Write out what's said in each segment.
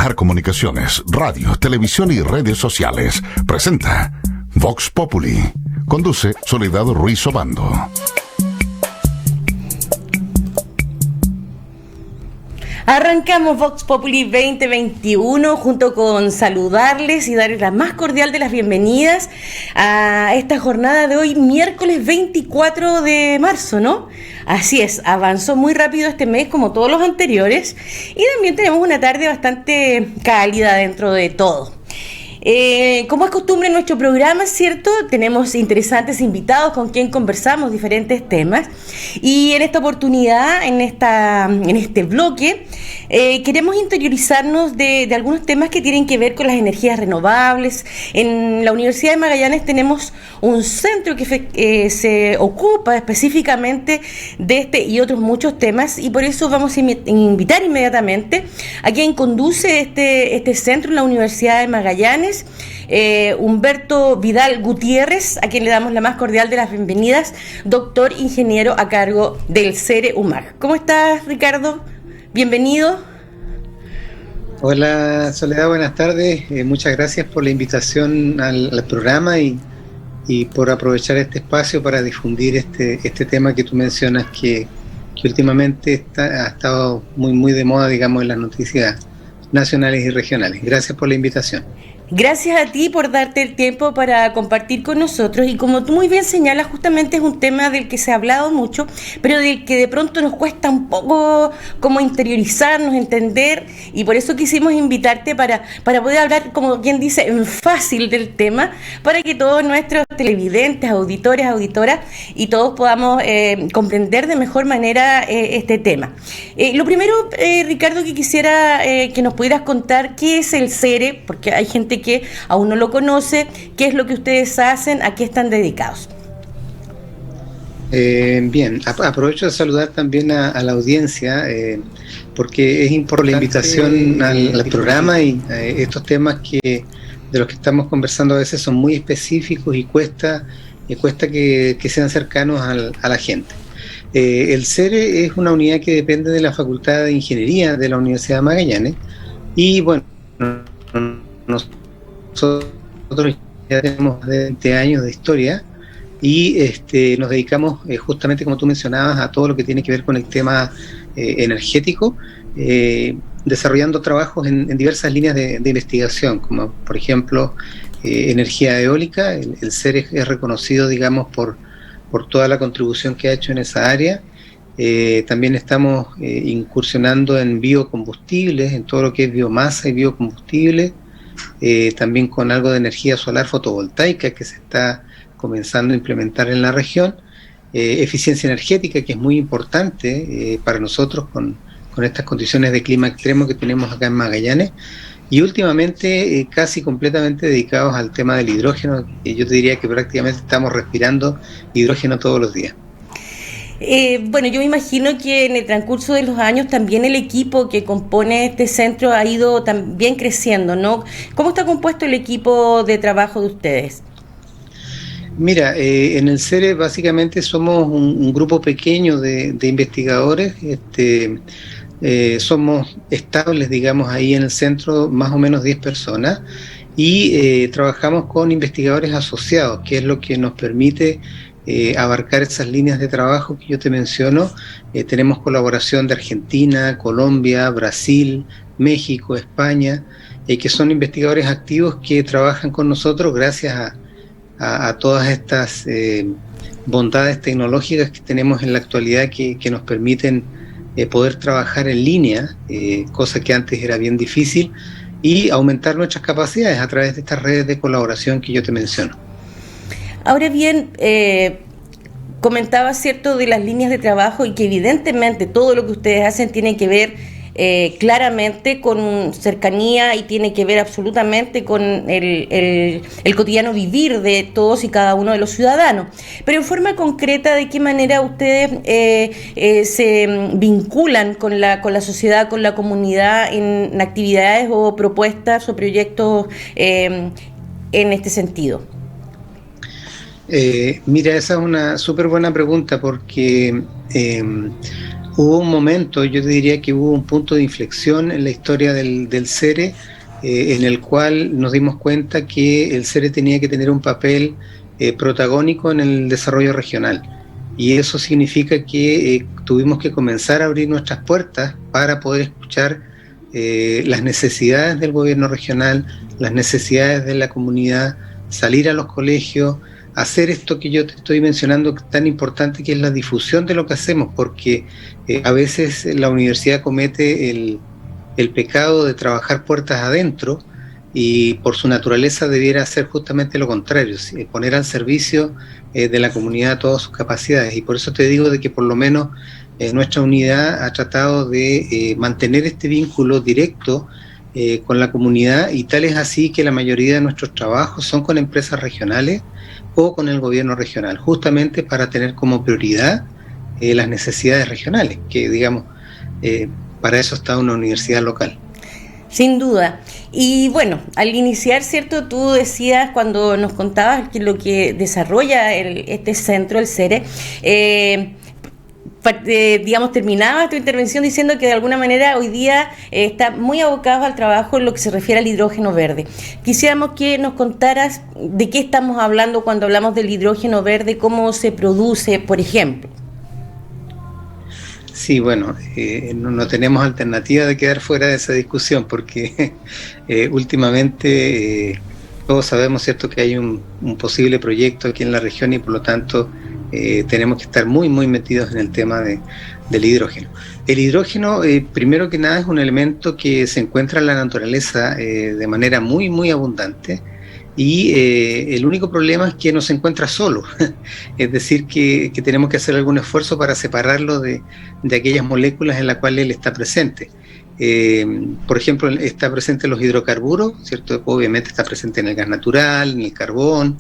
Solar Comunicaciones, radio, televisión y redes sociales. Presenta Vox Populi. Conduce Soledad Ruiz Obando. Arrancamos Vox Populi 2021 junto con saludarles y darles la más cordial de las bienvenidas a esta jornada de hoy, miércoles 24 de marzo, ¿no? Así es, avanzó muy rápido este mes como todos los anteriores y también tenemos una tarde bastante cálida dentro de todo. Como es costumbre en nuestro programa, ¿cierto? Tenemos interesantes invitados con quien conversamos diferentes temas y en esta oportunidad, en este bloque, queremos interiorizarnos de algunos temas que tienen que ver con las energías renovables. En la Universidad de Magallanes tenemos un centro que se ocupa específicamente de este y otros muchos temas y por eso vamos a invitar inmediatamente a quien conduce este centro en la Universidad de Magallanes, Humberto Vidal Gutiérrez, a quien le damos la más cordial de las bienvenidas, doctor ingeniero a cargo del CERE UMAG. ¿Cómo estás, Ricardo? Bienvenido. Hola, Soledad, buenas tardes. Muchas gracias por la invitación al programa y por aprovechar este espacio para difundir este tema que tú mencionas que últimamente ha estado muy de moda, digamos, en las noticias nacionales y regionales. Gracias por la invitación. Gracias a ti por darte el tiempo para compartir con nosotros y como tú muy bien señalas, justamente es un tema del que se ha hablado mucho, pero del que de pronto nos cuesta un poco como interiorizarnos, entender, y por eso quisimos invitarte para poder hablar, como quien dice, en fácil del tema, para que todos nuestros televidentes, auditores, auditoras y todos podamos comprender de mejor manera este tema. Lo primero, Ricardo, que quisiera que nos pudieras contar qué es el CERE, porque hay gente que aún no lo conoce, qué es lo que ustedes hacen, a qué están dedicados. Bien, aprovecho de saludar también a la audiencia, porque es importante la invitación al programa y estos temas de los que estamos conversando a veces son muy específicos y cuesta que sean cercanos a la gente. El CERE es una unidad que depende de la Facultad de Ingeniería de la Universidad de Magallanes y bueno, nosotros ya tenemos 20 años de historia y nos dedicamos justamente, como tú mencionabas, a todo lo que tiene que ver con el tema energético, desarrollando trabajos en diversas líneas de investigación, como por ejemplo energía eólica. El CERE es reconocido, digamos, por toda la contribución que ha hecho en esa área. También estamos incursionando en biocombustibles, en todo lo que es biomasa y biocombustible. También con algo de energía solar fotovoltaica que se está comenzando a implementar en la región, eficiencia energética, que es muy importante para nosotros con estas condiciones de clima extremo que tenemos acá en Magallanes, y últimamente casi completamente dedicados al tema del hidrógeno. Yo te diría que prácticamente estamos respirando hidrógeno todos los días. Bueno, yo me imagino que en el transcurso de los años también el equipo que compone este centro ha ido también creciendo, ¿no? ¿Cómo está compuesto el equipo de trabajo de ustedes? Mira, en el CERE básicamente somos un grupo pequeño de investigadores. Somos estables, digamos, ahí en el centro, más o menos 10 personas, y trabajamos con investigadores asociados, que es lo que nos permite abarcar esas líneas de trabajo que yo te menciono. Tenemos colaboración de Argentina, Colombia, Brasil, México, España, que son investigadores activos que trabajan con nosotros gracias a todas estas bondades tecnológicas que tenemos en la actualidad que nos permiten poder trabajar en línea, cosa que antes era bien difícil, y aumentar nuestras capacidades a través de estas redes de colaboración que yo te menciono. Ahora bien, comentaba, ¿cierto?, de las líneas de trabajo y que evidentemente todo lo que ustedes hacen tiene que ver claramente con cercanía y tiene que ver absolutamente con el cotidiano vivir de todos y cada uno de los ciudadanos. Pero en forma concreta, ¿de qué manera ustedes se vinculan con la sociedad, con la comunidad en actividades o propuestas o proyectos en este sentido? Mira, esa es una súper buena pregunta porque Hubo un momento, yo te diría que hubo un punto de inflexión en la historia del CERE, en el cual nos dimos cuenta que el CERE tenía que tener un papel protagónico en el desarrollo regional. Y eso significa que tuvimos que comenzar a abrir nuestras puertas para poder escuchar las necesidades del gobierno regional, las necesidades de la comunidad, salir a los colegios, hacer esto que yo te estoy mencionando tan importante, que es la difusión de lo que hacemos, porque a veces la universidad comete el pecado de trabajar puertas adentro, y por su naturaleza debiera hacer justamente lo contrario, poner al servicio de la comunidad todas sus capacidades. Y por eso te digo de que por lo menos nuestra unidad ha tratado de mantener este vínculo directo con la comunidad, y tal es así que la mayoría de nuestros trabajos son con empresas regionales o con el gobierno regional, justamente para tener como prioridad las necesidades regionales, que digamos, para eso está una universidad local. Sin duda. Y bueno, al iniciar, ¿cierto? Tú decías cuando nos contabas que lo que desarrolla este centro, el CERE, digamos, terminaba tu intervención diciendo que de alguna manera hoy día está muy abocado al trabajo en lo que se refiere al hidrógeno verde. Quisiéramos que nos contaras de qué estamos hablando cuando hablamos del hidrógeno verde, cómo se produce, por ejemplo. Sí, bueno, no tenemos alternativa de quedar fuera de esa discusión, porque últimamente todos sabemos, ¿cierto?, que hay un posible proyecto aquí en la región, y por lo tanto tenemos que estar muy metidos en el tema del hidrógeno. El hidrógeno, primero que nada, es un elemento que se encuentra en la naturaleza de manera muy abundante, y el único problema es que no se encuentra solo, es decir, que tenemos que hacer algún esfuerzo para separarlo de aquellas moléculas en las cuales él está presente. Por ejemplo, está presente en los hidrocarburos, ¿cierto? Obviamente está presente en el gas natural, en el carbón,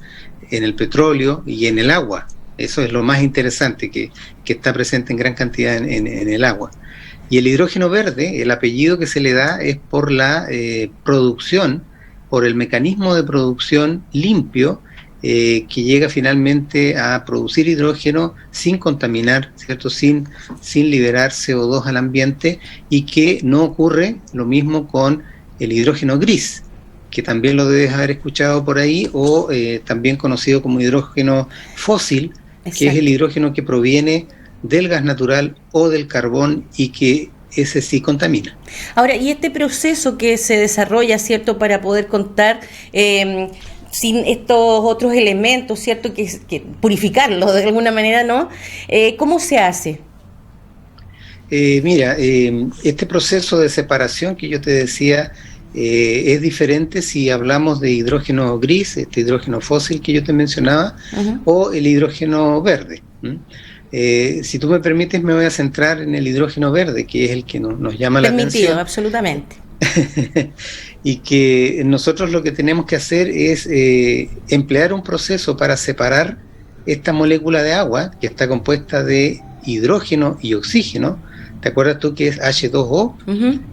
en el petróleo y en el agua. Eso es lo más interesante, que está presente en gran cantidad en el agua. Y el hidrógeno verde, el apellido que se le da es por la producción, por el mecanismo de producción limpio que llega finalmente a producir hidrógeno sin contaminar, ¿cierto?, sin liberar CO2 al ambiente, y que no ocurre lo mismo con el hidrógeno gris, que también lo debes haber escuchado por ahí, o también conocido como hidrógeno fósil. Exacto. Que es el hidrógeno que proviene del gas natural o del carbón, y que ese sí contamina. Ahora, y este proceso que se desarrolla, ¿cierto?, para poder contar sin estos otros elementos, ¿cierto?, que purificarlo de alguna manera, ¿no? ¿Cómo se hace? Mira, este proceso de separación que yo te decía es diferente si hablamos de hidrógeno gris, este hidrógeno fósil que yo te mencionaba, o el hidrógeno verde. Si tú me permites, me voy a centrar en el hidrógeno verde, que es el que nos llama la atención. Permitido, absolutamente. Y que nosotros lo que tenemos que hacer es emplear un proceso para separar esta molécula de agua, que está compuesta de hidrógeno y oxígeno. ¿Te acuerdas tú que es H2O?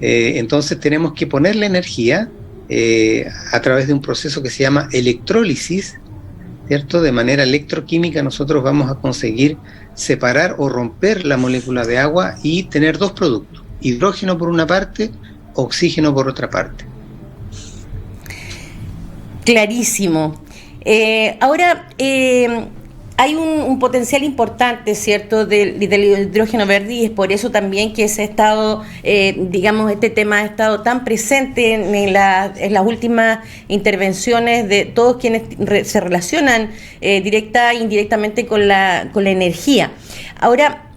Entonces tenemos que ponerle energía a través de un proceso que se llama electrólisis, ¿cierto? De manera electroquímica nosotros vamos a conseguir separar o romper la molécula de agua y tener dos productos: hidrógeno por una parte, oxígeno por otra parte. Clarísimo. Ahora, hay un potencial importante, ¿cierto?, del hidrógeno verde, y es por eso también que se ha estado, digamos, este tema ha estado tan presente en las últimas intervenciones de todos quienes se relacionan directa e indirectamente con la energía. Ahora,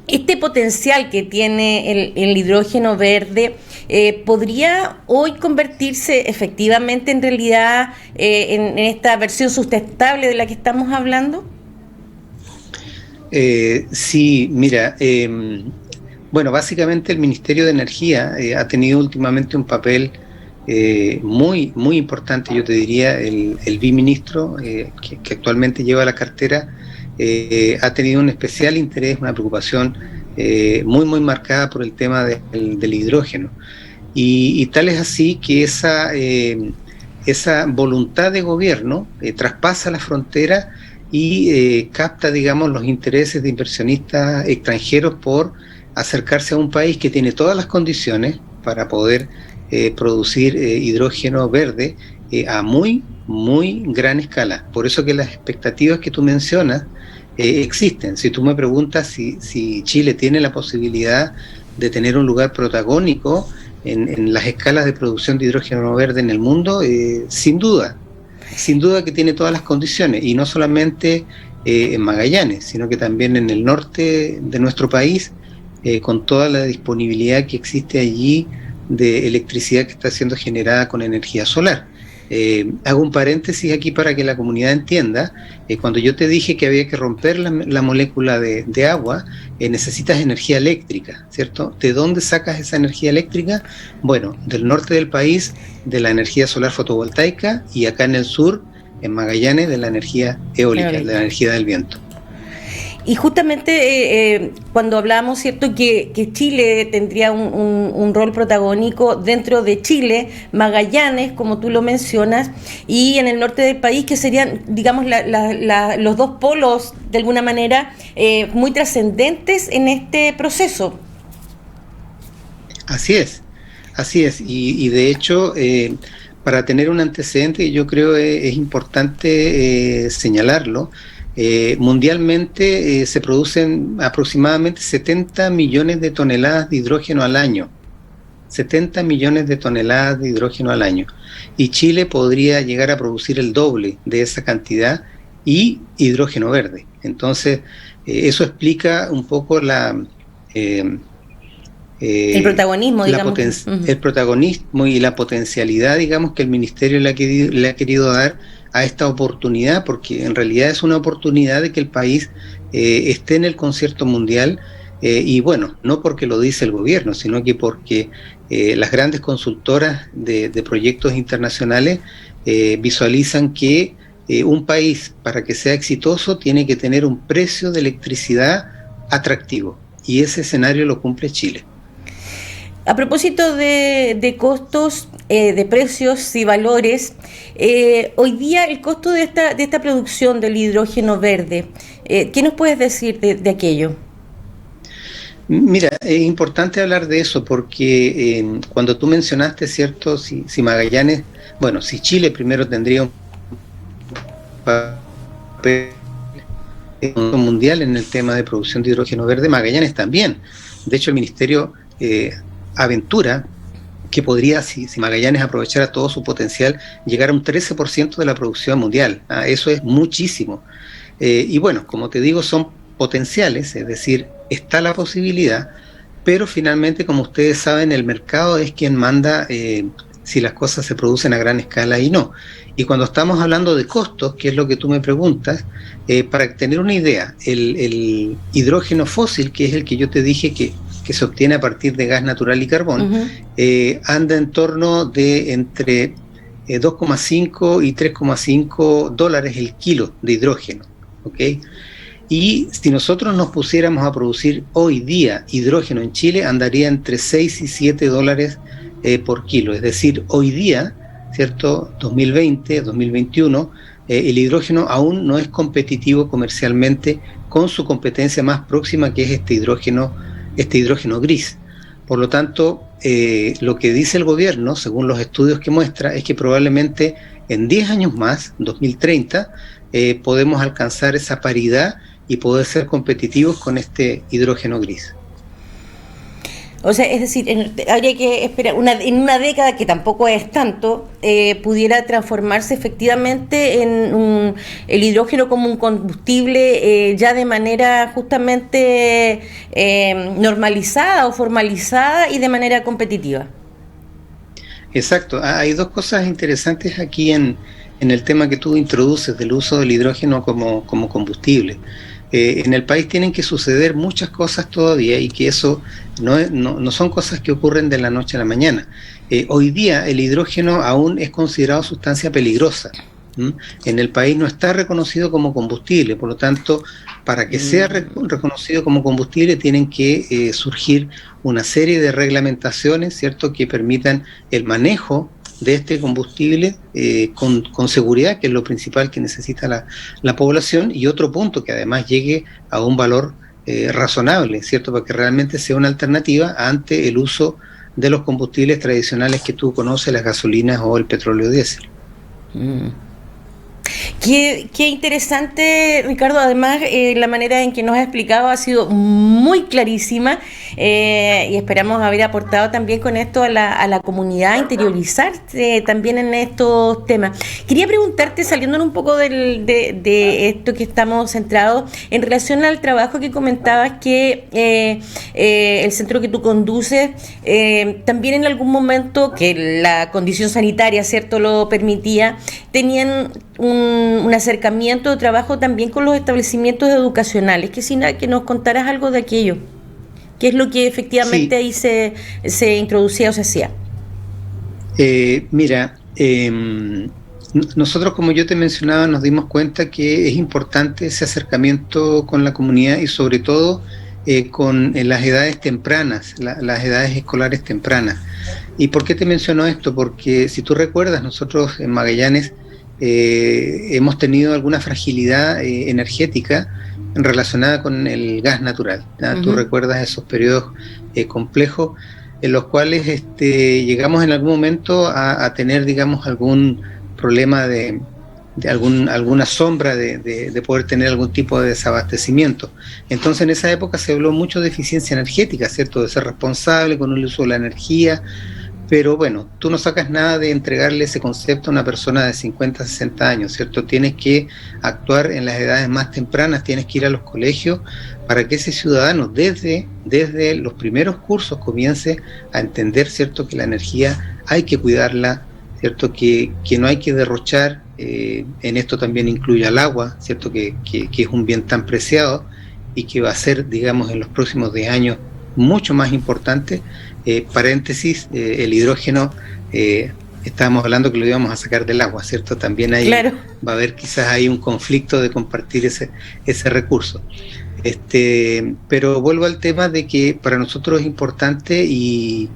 este potencial que tiene el hidrógeno verde podría hoy convertirse efectivamente en realidad en esta versión sustentable de la que estamos hablando. Sí, mira, bueno, básicamente el Ministerio de Energía ha tenido últimamente un papel muy importante, yo te diría. El viceministro que actualmente lleva la cartera ha tenido un especial interés, una preocupación muy marcada por el tema del hidrógeno, y tal es así que esa voluntad de gobierno traspasa la frontera y capta, digamos, los intereses de inversionistas extranjeros por acercarse a un país que tiene todas las condiciones para poder producir hidrógeno verde a muy, muy gran escala. Por eso que las expectativas que tú mencionas existen. Si tú me preguntas si Chile tiene la posibilidad de tener un lugar protagónico en las escalas de producción de hidrógeno verde en el mundo, sin duda que tiene todas las condiciones, y no solamente en Magallanes, sino que también en el norte de nuestro país, con toda la disponibilidad que existe allí de electricidad que está siendo generada con energía solar. Hago un paréntesis aquí para que la comunidad entienda. Cuando yo te dije que había que romper la molécula de agua, necesitas energía eléctrica, ¿cierto? ¿De dónde sacas esa energía eléctrica? Bueno, del norte del país, de la energía solar fotovoltaica, y acá en el sur, en Magallanes, de la energía eólica, de la energía del viento. Y justamente cuando hablábamos, ¿cierto?, que Chile tendría un rol protagónico dentro de Chile, Magallanes, como tú lo mencionas, y en el norte del país, que serían, digamos, los dos polos, de alguna manera, muy trascendentes en este proceso. Así es. Y de hecho, para tener un antecedente, yo creo es importante señalarlo. Mundialmente se producen aproximadamente 70 millones de toneladas de hidrógeno al año. 70 millones de toneladas de hidrógeno al año. Y Chile podría llegar a producir el doble de esa cantidad, y hidrógeno verde. Entonces, eso explica un poco el protagonismo, digamos. El protagonismo y la potencialidad, digamos, que el Ministerio le ha querido dar a esta oportunidad, porque en realidad es una oportunidad de que el país esté en el concierto mundial, y bueno, no porque lo dice el gobierno, sino que porque las grandes consultoras de proyectos internacionales visualizan que un país, para que sea exitoso, tiene que tener un precio de electricidad atractivo, y ese escenario lo cumple Chile. A propósito de costos, de precios y valores, hoy día el costo de esta producción del hidrógeno verde, ¿qué nos puedes decir de aquello? Mira, es importante hablar de eso porque cuando tú mencionaste, ¿cierto?, si Magallanes, bueno, si Chile primero tendría un papel mundial en el tema de producción de hidrógeno verde, Magallanes también. De hecho, el Ministerio aventura que podría, si Magallanes aprovechara todo su potencial, llegar a un 13% de la producción mundial. Eso es muchísimo. Y bueno, como te digo, son potenciales, es decir, está la posibilidad, pero finalmente, como ustedes saben, el mercado es quien manda si las cosas se producen a gran escala y no. Y cuando estamos hablando de costos, que es lo que tú me preguntas, para tener una idea, el hidrógeno fósil, que es el que yo te dije que se obtiene a partir de gas natural y carbón, anda en torno de entre 2,5 y 3,5 dólares el kilo de hidrógeno, ¿ok? Y si nosotros nos pusiéramos a producir hoy día hidrógeno en Chile, andaría entre 6 y 7 dólares por kilo. Es decir, hoy día, ¿cierto?, 2020, 2021, el hidrógeno aún no es competitivo comercialmente con su competencia más próxima, que es este hidrógeno gris. Por lo tanto, lo que dice el gobierno, según los estudios que muestra, es que probablemente en 10 años más, 2030, podemos alcanzar esa paridad y poder ser competitivos con este hidrógeno gris. O sea, es decir, habría que esperar en una década, que tampoco es tanto, pudiera transformarse efectivamente en el hidrógeno como un combustible ya de manera justamente normalizada o formalizada y de manera competitiva. Exacto. Hay dos cosas interesantes aquí en el tema que tú introduces del uso del hidrógeno como combustible. En el país tienen que suceder muchas cosas todavía, y que eso no son cosas que ocurren de la noche a la mañana. Hoy día el hidrógeno aún es considerado sustancia peligrosa. En el país no está reconocido como combustible, por lo tanto, para que sea reconocido como combustible tienen que surgir una serie de reglamentaciones, ¿cierto?, que permitan el manejo de este combustible con seguridad, que es lo principal que necesita la población, y otro punto, que además llegue a un valor razonable, ¿cierto? Para que realmente sea una alternativa ante el uso de los combustibles tradicionales que tú conoces, las gasolinas o el petróleo diésel. Qué interesante, Ricardo. Además, la manera en que nos ha explicado ha sido muy clarísima, y esperamos haber aportado también con esto a la comunidad, interiorizarse también en estos temas. Quería preguntarte, saliéndonos un poco de esto que estamos centrados, en relación al trabajo que comentabas que el centro que tú conduces, también en algún momento que la condición sanitaria, ¿cierto?, lo permitía, tenían un acercamiento de trabajo también con los establecimientos educacionales. Quisiera que nos contaras algo de aquello. ¿Qué es lo que efectivamente ahí se introducía o se hacía? Mira, nosotros, como yo te mencionaba, nos dimos cuenta que es importante ese acercamiento con la comunidad y sobre todo con las edades tempranas, las edades escolares tempranas. ¿Y por qué te menciono esto? Porque si tú recuerdas, nosotros en Magallanes hemos tenido alguna fragilidad energética relacionada con el gas natural. Uh-huh. Tú recuerdas esos periodos complejos en los cuales llegamos en algún momento a tener, digamos, algún problema de alguna sombra de poder tener algún tipo de desabastecimiento. Entonces en esa época se habló mucho de eficiencia energética, ¿cierto? De ser responsable con el uso de la energía. Pero bueno, tú no sacas nada de entregarle ese concepto a una persona de 50, 60 años, ¿cierto? Tienes que actuar en las edades más tempranas, tienes que ir a los colegios para que ese ciudadano desde los primeros cursos comience a entender, ¿cierto?, que la energía hay que cuidarla, ¿cierto?, que no hay que derrochar, en esto también incluye al agua, ¿cierto?, que es un bien tan preciado y que va a ser, digamos, en los próximos 10 años mucho más importante. Paréntesis, el hidrógeno, estábamos hablando que lo íbamos a sacar del agua, ¿cierto? También ahí claro. Va a haber quizás ahí un conflicto de compartir ese recurso. Pero vuelvo al tema de que para nosotros es importante y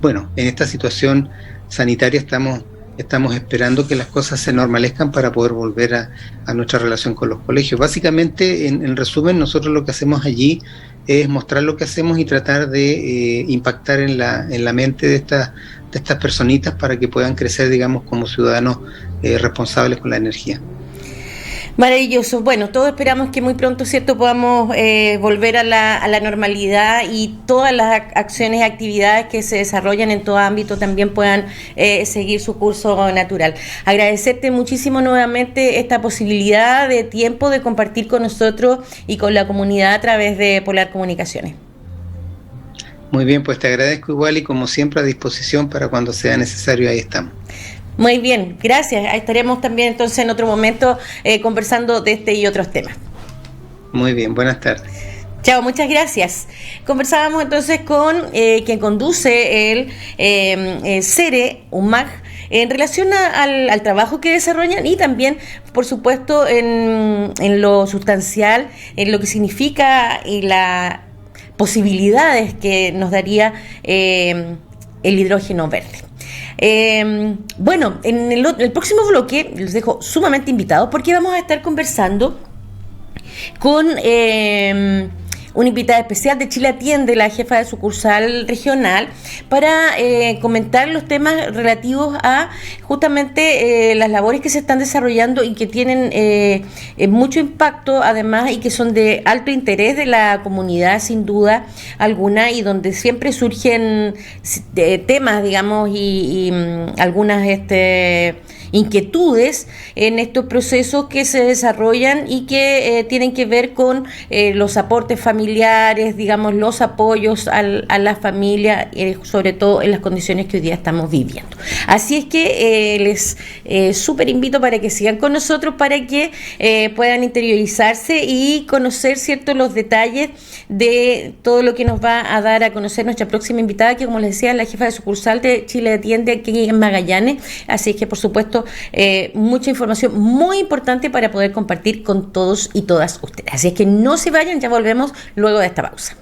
bueno, en esta situación sanitaria estamos esperando que las cosas se normalezcan para poder volver a nuestra relación con los colegios. Básicamente, en resumen, nosotros lo que hacemos allí es mostrar lo que hacemos y tratar de impactar en la mente de estas personitas para que puedan crecer, digamos, como ciudadanos responsables con la energía. Maravilloso. Bueno, todos esperamos que muy pronto, ¿cierto?, podamos volver a la normalidad y todas las acciones y actividades que se desarrollan en todo ámbito también puedan seguir su curso natural. Agradecerte muchísimo nuevamente esta posibilidad de tiempo de compartir con nosotros y con la comunidad a través de Polar Comunicaciones. Muy bien, pues te agradezco igual y como siempre a disposición para cuando sea necesario, ahí estamos. Muy bien, gracias. Estaremos también entonces en otro momento conversando de este y otros temas. Muy bien, buenas tardes. Chao, muchas gracias. Conversábamos entonces con quien conduce el CERE, UMAG, en relación al trabajo que desarrollan y también, por supuesto, en lo sustancial, en lo que significa y las posibilidades que nos daría el hidrógeno verde. Bueno, en el próximo bloque los dejo sumamente invitados porque vamos a estar conversando con una invitada especial de Chile Atiende, la jefa de sucursal regional, para comentar los temas relativos a justamente las labores que se están desarrollando y que tienen mucho impacto además y que son de alto interés de la comunidad sin duda alguna y donde siempre surgen temas, digamos, y algunas inquietudes en estos procesos que se desarrollan y que tienen que ver con los aportes familiares, digamos, los apoyos a la familia, sobre todo en las condiciones que hoy día estamos viviendo. Así es que les súper invito para que sigan con nosotros, para que puedan interiorizarse y conocer, ¿cierto?, los detalles de todo lo que nos va a dar a conocer nuestra próxima invitada, que, como les decía, es la jefa de sucursal de Chile Atiende aquí en Magallanes. Así es que, por supuesto, mucha información muy importante para poder compartir con todos y todas ustedes. Así es que no se vayan, ya volvemos luego de esta pausa.